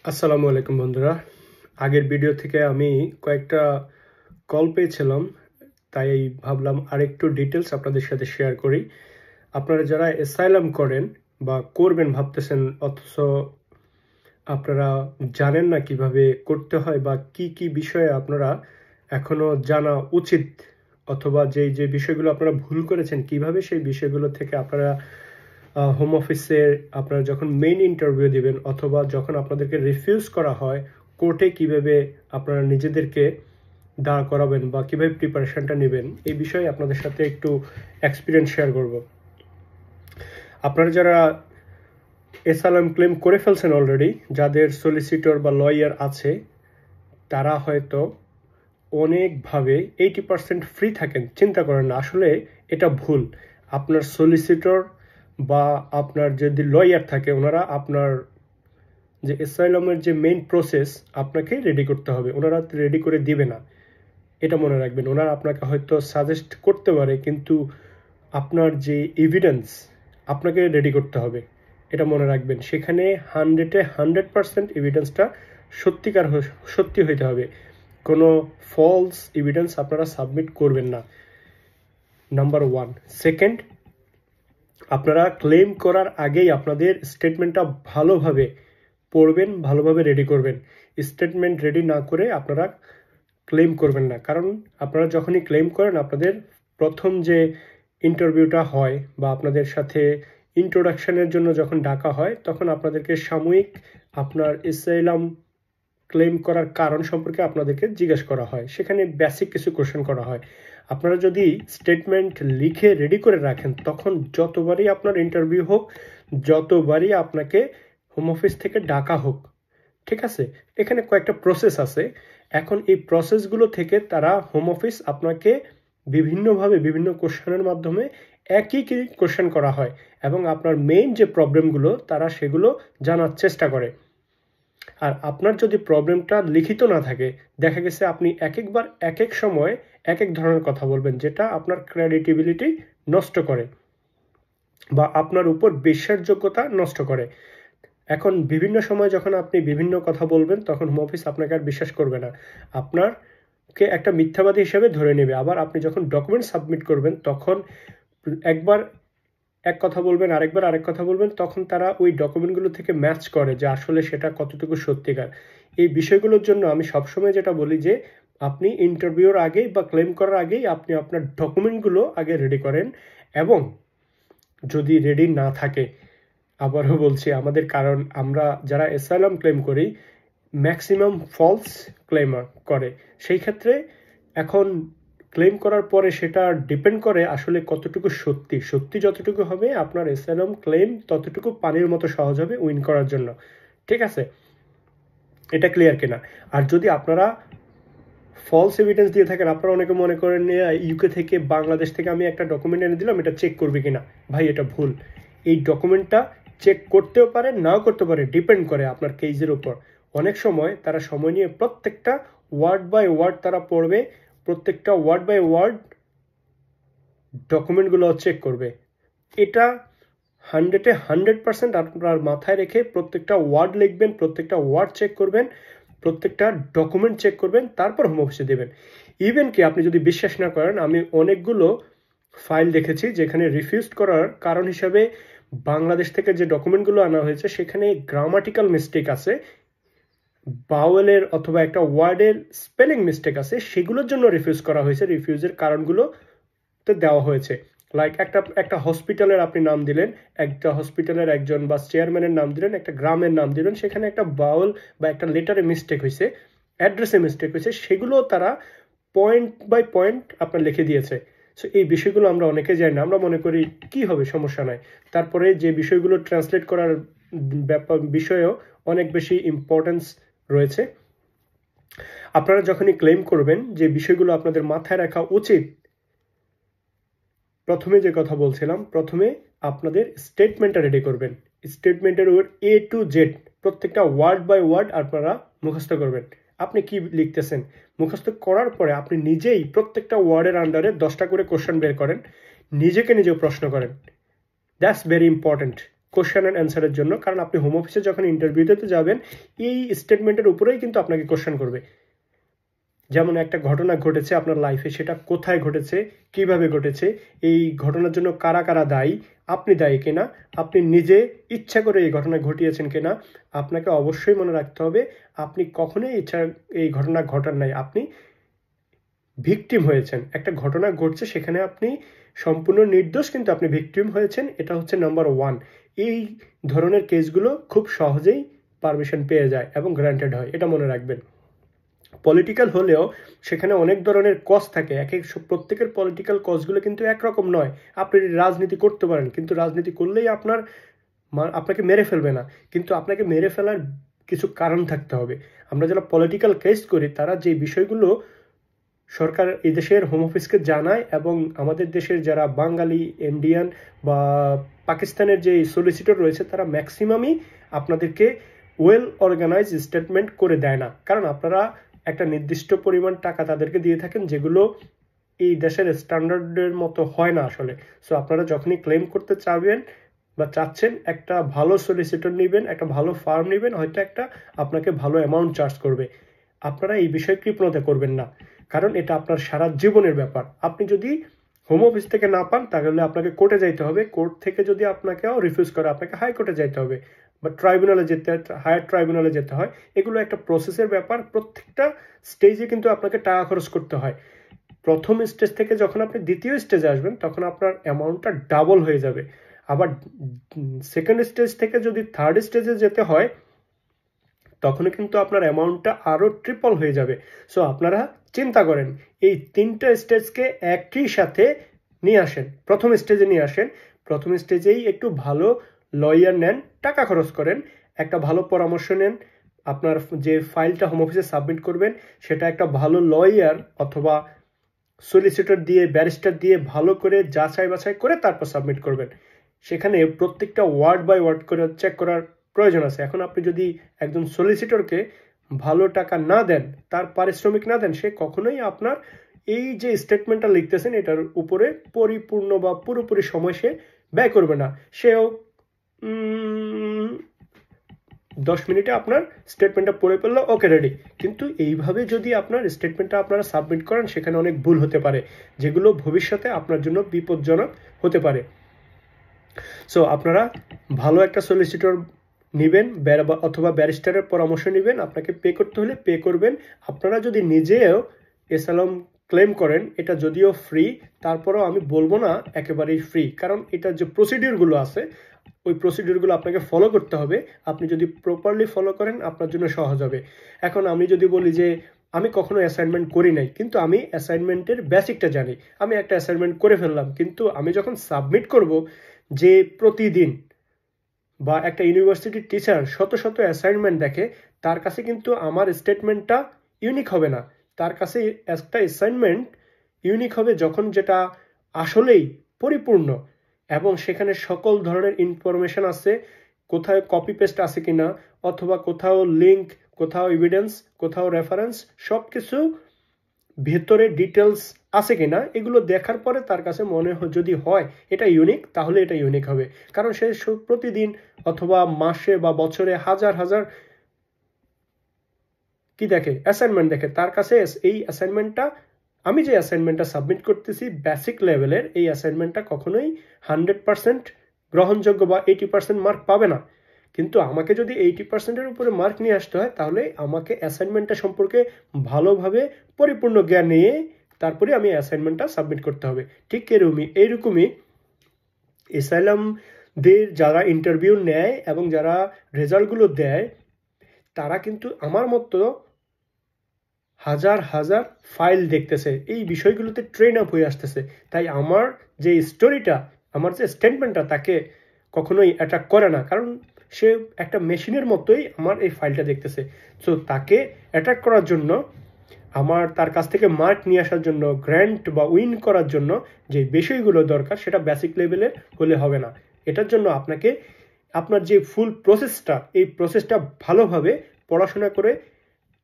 আসসালামু আলাইকুম বন্ধুরা। আগের ভিডিও থেকে আমি কয়েকটা কল পেয়েছিলাম, তাই ভাবলাম আরেকটু ডিটেলস আপনাদের সাথে শেয়ার করি। আপনারা যারা অ্যাসাইলাম করেন বা করবেন ভাবতেছেন, অথচ আপনারা জানেন না কিভাবে করতে হয় বা কি কি বিষয়ে আপনারা এখনো জানা উচিত, অথবা যে বিষয়গুলো আপনারা ভুল করেছেন কিভাবে সেই বিষয়গুলো থেকে আপনারা হোম অফিসের আপনারা যখন মেইন ইন্টারভিউ দিবেন অথবা যখন আপনাদেরকে রিফিউজ করা হয় কোর্টে কিভাবে আপনারা নিজেদেরকে দাঁড় করাবেন বা কিভাবে প্রিপারেশনটা নেবেন, এই বিষয়ে আপনাদের সাথে একটু এক্সপিরিয়েন্স শেয়ার করব। আপনারা যারা অ্যাসাইলাম ক্লেম করে ফেলছেন অলরেডি, যাদের সলিসিটর বা লয়ার আছে, তারা হয়তো অনেকভাবে 80% ফ্রি থাকেন, চিন্তা করেন না। আসলে এটা ভুল। আপনার সলিসিটর বা আপনার যদি লয়ার থাকে, ওনারা আপনার যে অ্যাসাইলামের যে মেইন প্রসেস আপনাকে রেডি করতে হবে, ওনারা রেডি করে দিবে না। এটা মনে রাখবেন। ওনারা আপনাকে হয়তো সাজেস্ট করতে পারে, কিন্তু আপনার যে এভিডেন্স আপনাকে রেডি করতে হবে, এটা মনে রাখবেন। সেখানে 100% এভিডেন্সটা সত্যি হইতে হবে। কোনো ফলস এভিডেন্স আপনারা সাবমিট করবেন না, নাম্বার 1। সেকেন্ড, আপনারা ক্লেম করার আগেই আপনাদের স্টেটমেন্টটা ভালোভাবে পড়বেন, ভালোভাবে রেডি করবেন। স্টেটমেন্ট রেডি না করে আপনারা ক্লেম করবেন না, কারণ আপনারা যখনই ক্লেম করেন, আপনাদের প্রথম যে ইন্টারভিউটা হয় বা আপনাদের সাথে ইন্ট্রোডাকশনের জন্য যখন ডাকা হয়, তখন আপনাদেরকে সাময়িক আপনার অ্যাসাইলাম ক্লেম করার কারণ সম্পর্কে আপনাদেরকে জিজ্ঞেস করা হয়। সেখানে বেসিক কিছু কোশ্চেন করা হয়। আপনারা যদি স্টেটমেন্ট লিখে রেডি করে রাখেন, তখন যতবারই আপনার ইন্টারভিউ হোক, যতবারই আপনাকে হোম অফিস থেকে ডাকা হোক, ঠিক আছে, এখানে কয়েকটা প্রসেস আছে। এখন এই প্রসেসগুলো থেকে তারা হোম অফিস আপনাকে বিভিন্নভাবে বিভিন্ন কোশ্চেনের মাধ্যমে একই কোশ্চেন করা হয় এবং আপনার মেইন যে প্রবলেমগুলো তারা সেগুলো জানার চেষ্টা করে। আর আপনার যদি প্রবলেমটা লিখিত না থাকে, দেখা গেছে আপনি একবার এক এক সময় এক এক ধরনের কথা বলবেন, যেটা আপনার ক্রেডিবিলিটি নষ্ট করে বা আপনার উপর বিশ্বাসযোগ্যতা নষ্ট করে। এখন বিভিন্ন সময় যখন আপনি বিভিন্ন কথা বলবেন, তখন হোম অফিস আপনাকে আর বিশ্বাস করবে না, আপনাকে একটা মিথ্যাবাদী হিসেবে ধরে নেবে। আবার আপনি যখন ডকুমেন্ট সাবমিট করবেন, তখন একবার এক কথা বলবেন, আরেকবার আরেক কথা বলবেন, তখন তারা ওই ডকুমেন্টগুলো থেকে ম্যাচ করে যে আসলে সেটা কতটুকু সত্যিকার। এই বিষয়গুলোর জন্য আমি সবসময় যেটা বলি যে আপনি ইন্টারভিউর আগেই বা ক্লেম করার আগেই আপনি আপনার ডকুমেন্টগুলো আগে রেডি করেন। এবং যদি রেডি না থাকে, আবারও বলছি, আমাদের কারণ আমরা যারা অ্যাসাইলাম ক্লেম করি, ম্যাক্সিমাম ফলস ক্লেমার করে। সেই ক্ষেত্রে এখন ক্লেম করার পরে সেটা ডিপেন্ড করে আসলে কতটুকু সত্যি যতটুকু হবে, আপনার অ্যাসাইলাম ক্লেম ততটুকু পানির মতো সহজ হবে উইন করার জন্য, ঠিক আছে? এটা ক্লিয়ার কিনা? আর যদি আপনারা ফলস এভিডেন্স দিয়ে থাকেন, আপনারা অনেকে মনে করেন ইউকে থেকে বাংলাদেশ থেকে আমি একটা ডকুমেন্ট এনে দিলাম, এটা চেক করবে কিনা। ভাই, এটা ভুল। এই ডকুমেন্টটা চেক করতেও পারে, নাও করতে পারে, ডিপেন্ড করে আপনার কেসের উপর। অনেক সময় তারা সময় নিয়ে প্রত্যেকটা ওয়ার্ড বাই ওয়ার্ড তারা পড়বে, প্রত্যেকটা ওয়ার্ড বাই ওয়ার্ড ডকুমেন্টগুলো চেক করবে। এটা 100% আপনার মাথায় রেখে প্রত্যেকটা ওয়ার্ড লিখবেন, প্রত্যেকটা ওয়ার্ড চেক করবেন, প্রত্যেকটা ডকুমেন্ট চেক করবেন, তারপর হোম অফিসে দেবেন। ইভেন কি আপনি যদি বিশ্বাস না করেন, আমি অনেকগুলো ফাইল দেখেছি যেখানে রিফিউজ করার কারণ হিসাবে বাংলাদেশ থেকে যে ডকুমেন্টগুলো আনা হয়েছে সেখানে গ্রামাটিক্যাল মিস্টেক আছে, বাওয়েলের অথবা একটা ওয়ার্ডের স্পেলিং মিস্টেক আছে, সেগুলোর জন্য রিফিউজ করা হয়েছে। রিফিউজের কারণগুলো তো দেওয়া হয়েছে, লাইক একটা হসপিটালের আপনি নাম দিলেন, একটা হসপিটালের একজন বা চেয়ারম্যানের নাম দিলেন, একটা গ্রামের নাম দিলেন, সেখানে একটা বাউল বা একটা লেটারে মিস্টেক হয়েছে, অ্যাড্রেসে মিস্টেক হয়েছে, সেগুলো তারা পয়েন্ট বাই পয়েন্ট আপনার লিখে দিয়েছে। সো এই বিষয়গুলো আমরা অনেকে জানি না, আমরা মনে করি কি হবে, সমস্যা নাই। তারপরে যে বিষয়গুলো ট্রান্সলেট করার বিষয়েও অনেক বেশি ইম্পর্টেন্স রয়েছে। আপনারা যখনই ক্লেম করবেন, যে বিষয়গুলো আপনাদের মাথায় রাখা উচিত, প্রথমে যে কথা বলছিলাম, প্রথমে আপনাদের স্টেটমেন্টটা রেডি করবেন। স্টেটমেন্টের উপর A to Z প্রত্যেকটা ওয়ার্ড বাই ওয়ার্ড আপনারা মুখস্থ করবেন। আপনি কি লিখতেছেন মুখস্থ করার পরে আপনি নিজেই প্রত্যেকটা ওয়ার্ডের আন্ডারে 10টা করে কোশ্চেন বের করেন, নিজেকে নিজেও প্রশ্ন করেন। That's very important. Question and অ্যান্সারের জন্য, কারণ আপনি হোম অফিসে যখন ইন্টারভিউ দিতে যাবেন এই স্টেটমেন্টের উপরেই কিন্তু আপনাকে কোশ্চেন করবে। যেমন একটা ঘটনা ঘটেছে আপনার লাইফে, সেটা কোথায় ঘটেছে, কিভাবে ঘটেছে, এই ঘটনার জন্য কারা কারা দায়ী, আপনি দায়ী কিনা, আপনি নিজে ইচ্ছা করে এই ঘটনা ঘটিয়েছেন কিনা। আপনাকে অবশ্যই মনে রাখতে হবে আপনি কখনোই এই ঘটনা ঘটান নাই, আপনি ভিকটিম হয়েছেন। একটা ঘটনা ঘটছে, সেখানে আপনি সম্পূর্ণ নির্দোষ কিন্তু আপনি ভিকটিম হয়েছেন, এটা হচ্ছে নাম্বার 1। এই ধরনের কেসগুলো খুব সহজেই পারমিশন পেয়ে যায় এবং গ্রান্টেড হয়, এটা মনে রাখবেন। পলিটিক্যাল হলেও সেখানে অনেক ধরনের কজ থাকে, প্রত্যেকের পলিটিক্যাল কজগুলো কিন্তু একরকম নয়। আপনি রাজনীতি করতে পারেন, কিন্তু রাজনীতি করলেই আপনাকে মেরে ফেলবে না, কিন্তু আপনাকে মেরে ফেলার কিছু কারণ থাকতে হবে। আমরা যারা পলিটিক্যাল কেস করি তারা যে বিষয়গুলো সরকার এই দেশের হোম অফিসকে জানায়, এবং আমাদের দেশের যারা বাঙালি, ইন্ডিয়ান বা পাকিস্তানের যে সলিসিটর রয়েছে তারা ম্যাক্সিমামই আপনাদেরকে ওয়েল অর্গানাইজ স্টেটমেন্ট করে দেয় না, কারণ আপনারা একটা নির্দিষ্ট পরিমাণ টাকা তাদেরকে দিয়ে থাকেন যেগুলো এই দেশের স্ট্যান্ডার্ডের মতো হয় না আসলে। সো আপনারা যখনই ক্লেম করতে চাবেন বা চাচ্ছেন, একটা ভালো সলিসিটর নেবেন, একটা ভালো ফার্ম নেবেন, হয়তো আপনাকে ভালো অ্যামাউন্ট চার্জ করবে। আপনারা এই বিষয়ে কৃপণতা করবেন না, কারণ এটা আপনার সারা জীবনের ব্যাপার। আপনি যদি হোম অফিস থেকে না পান তাহলে আপনাকে কোর্টে যাইতে হবে, কোর্ট থেকে যদি আপনাকেও রিফিউজ করে আপনাকে হাইকোর্টে যাইতে হবে বা ট্রাইব্যুনালে হায়ার ট্রাইব্যুনালে যেতে হয়। এগুলো একটা প্রসেসের ব্যাপার, প্রত্যেকটা স্টেজে কিন্তু আপনাকে টাকা খরচ করতে হয়। প্রথম স্টেজ থেকে যখন আপনি দ্বিতীয় স্টেজে আসবেন তখন আপনার অ্যামাউন্টটা ডাবল হয়ে যাবে। আবার সেকেন্ড স্টেজ থেকে যদি থার্ড স্টেজে যেতে হয় তখন কিন্তু আপনার অ্যামাউন্টটা আরও ট্রিপল হয়ে যাবে। সো আপনারা চিন্তা করেন, এই 3টা স্টেজকে একই সাথে নিয়ে আসেন, প্রথম স্টেজে নিয়ে আসেন। প্রথম স্টেজেই একটু ভালো লয়ার নেন, টাকা খরচ করেন, একটা ভালো পরামর্শ নেন। আপনার যে ফাইলটা হোম অফিসে সাবমিট করবেন সেটা একটা ভালো লয়ার অথবা সলিসিটর দিয়ে, ব্যারিস্টার দিয়ে ভালো করে যাচাই বাছাই করে তারপর সাবমিট করবেন। সেখানে প্রত্যেকটা ওয়ার্ড বাই ওয়ার্ড করে চেক করার প্রয়োজন আছে। এখন আপনি যদি একজন সলিসিটরকে ভালো টাকা না দেন, তার পারিশ্রমিক না দেন, সে কখনোই আপনার এই যে স্টেটমেন্টটা লিখতেছেন এটার উপরে পরিপূর্ণ বা পুরোপুরি সময় সে ব্যয় করবে না। সেও 10 মিনিটে আপনার স্টেটমেন্টটা পড়ে ফেললো, ওকে রেডি। কিন্তু এইভাবে যদি আপনার স্টেটমেন্টটা আপনারা সাবমিট করেন সেখানে অনেক ভুল হতে পারে, যেগুলো ভবিষ্যতে আপনার জন্য বিপজ্জনক হতে পারে। সো আপনারা ভালো একটা সলিসিটর নেবেন অথবা ব্যারিস্টারের পরামর্শ নেবেন। আপনাকে পে করতে হলে পে করবেন। আপনারা যদি নিজেও এসাইলাম ক্লেম করেন, এটা যদিও ফ্রি, তারপরেও আমি বলবো না একেবারেই ফ্রি, কারণ এটার যে প্রসিডিউরগুলো আছে ওই প্রসিডিউরগুলো আপনাকে ফলো করতে হবে। আপনি যদি প্রপারলি ফলো করেন আপনার জন্য সহজ হবে। এখন আমি যদি বলি যে আমি কখনো অ্যাসাইনমেন্ট করি নাই, কিন্তু আমি অ্যাসাইনমেন্টের বেসিকটা জানি, আমি একটা অ্যাসাইনমেন্ট করে ফেললাম, কিন্তু আমি যখন সাবমিট করব, যে প্রতিদিন বা একটা ইউনিভার্সিটির টিচার শত শত অ্যাসাইনমেন্ট দেখে, তার কাছে কিন্তু আমার স্টেটমেন্টটা ইউনিক হবে না। তার কাছে একটা অ্যাসাইনমেন্ট ইউনিক হবে যখন যেটা আসলেই পরিপূর্ণ এবং সেখানে সকল ধরনের ইনফরমেশন আছে, কোথাও কপি পেস্ট আছে কিনা, অথবা কোথাও লিঙ্ক, কোথাও এভিডেন্স, কোথাও রেফারেন্স, সব কিছু ভেতরে ডিটেলস আছে কিনা, এগুলো দেখার পরে তার কাছে মনে যদি হয় এটা ইউনিক, তাহলে এটা ইউনিক হবে। কারণ সে প্রতিদিন অথবা মাসে বা বছরে হাজার হাজার কি দেখে, অ্যাসাইনমেন্ট দেখে। তার কাছে এই অ্যাসাইনমেন্টটা, আমি যে অ্যাসাইনমেন্টটা সাবমিট করতেছি বেসিক লেভেলের, এই অ্যাসাইনমেন্টটা কখনোই 100% গ্রহণযোগ্য বা 80% মার্ক পাবে না। কিন্তু আমাকে যদি 80%-এর উপরে মার্ক নিয়ে আসতে হয় তাহলে আমাকে অ্যাসাইনমেন্টটা সম্পর্কে ভালোভাবে পরিপূর্ণ জ্ঞান নিয়ে তারপরে আমি অ্যাসাইনমেন্টটা সাবমিট করতে হবে। ঠিক এইরকমই এসাইলামদের যারা ইন্টারভিউ নেয় এবং যারা রেজাল্টগুলো দেয়, তারা কিন্তু আমার মতো হাজার হাজার ফাইল দেখতেছে, এই বিষয়গুলোতে ট্রেন আপ হয়ে আসতেছে। তাই আমার যে স্টোরিটা, আমার যে স্টেটমেন্টটা তাকে কখনোই অ্যাট্রাক্ট করে না, কারণ সে একটা মেশিনের মতোই আমার এই ফাইলটা দেখতেছে। সো তাকে অ্যাট্রাক্ট করার জন্য, তার কাছ থেকে মার্ক নিয়ে আসার জন্য, গ্র্যান্ট বা উইন করার জন্য যে বিষয়গুলো দরকার সেটা বেসিক লেভেলের হলে হবে না। এটার জন্য আপনাকে আপনার যে ফুল প্রসেসটা, এই প্রসেসটা ভালোভাবে পড়াশোনা করে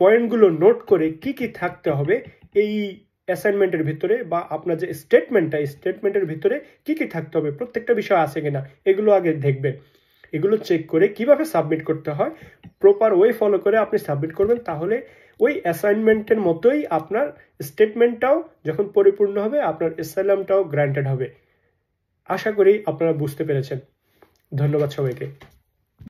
পয়েন্টগুলো নোট করে কি কি থাকতে হবে এই অ্যাসাইনমেন্টের ভিতরে, বা আপনার যে স্টেটমেন্টের ভিতরে কি কি থাকতে হবে, প্রত্যেকটা বিষয় আছে কিনা, এগুলো আগে দেখবেন। এগুলো চেক করে কিভাবে সাবমিট করতে হয় প্রপার ওয়ে ফলো করে আপনি সাবমিট করবেন, তাহলে ওই অ্যাসাইনমেন্টের মতোই আপনার স্টেটমেন্টটাও যখন পরিপূর্ণ হবে আপনার অ্যাসাইলামটাও গ্রান্টেড হবে। আশা করি আপনারা বুঝতে পেরেছেন। ধন্যবাদ সবাইকে।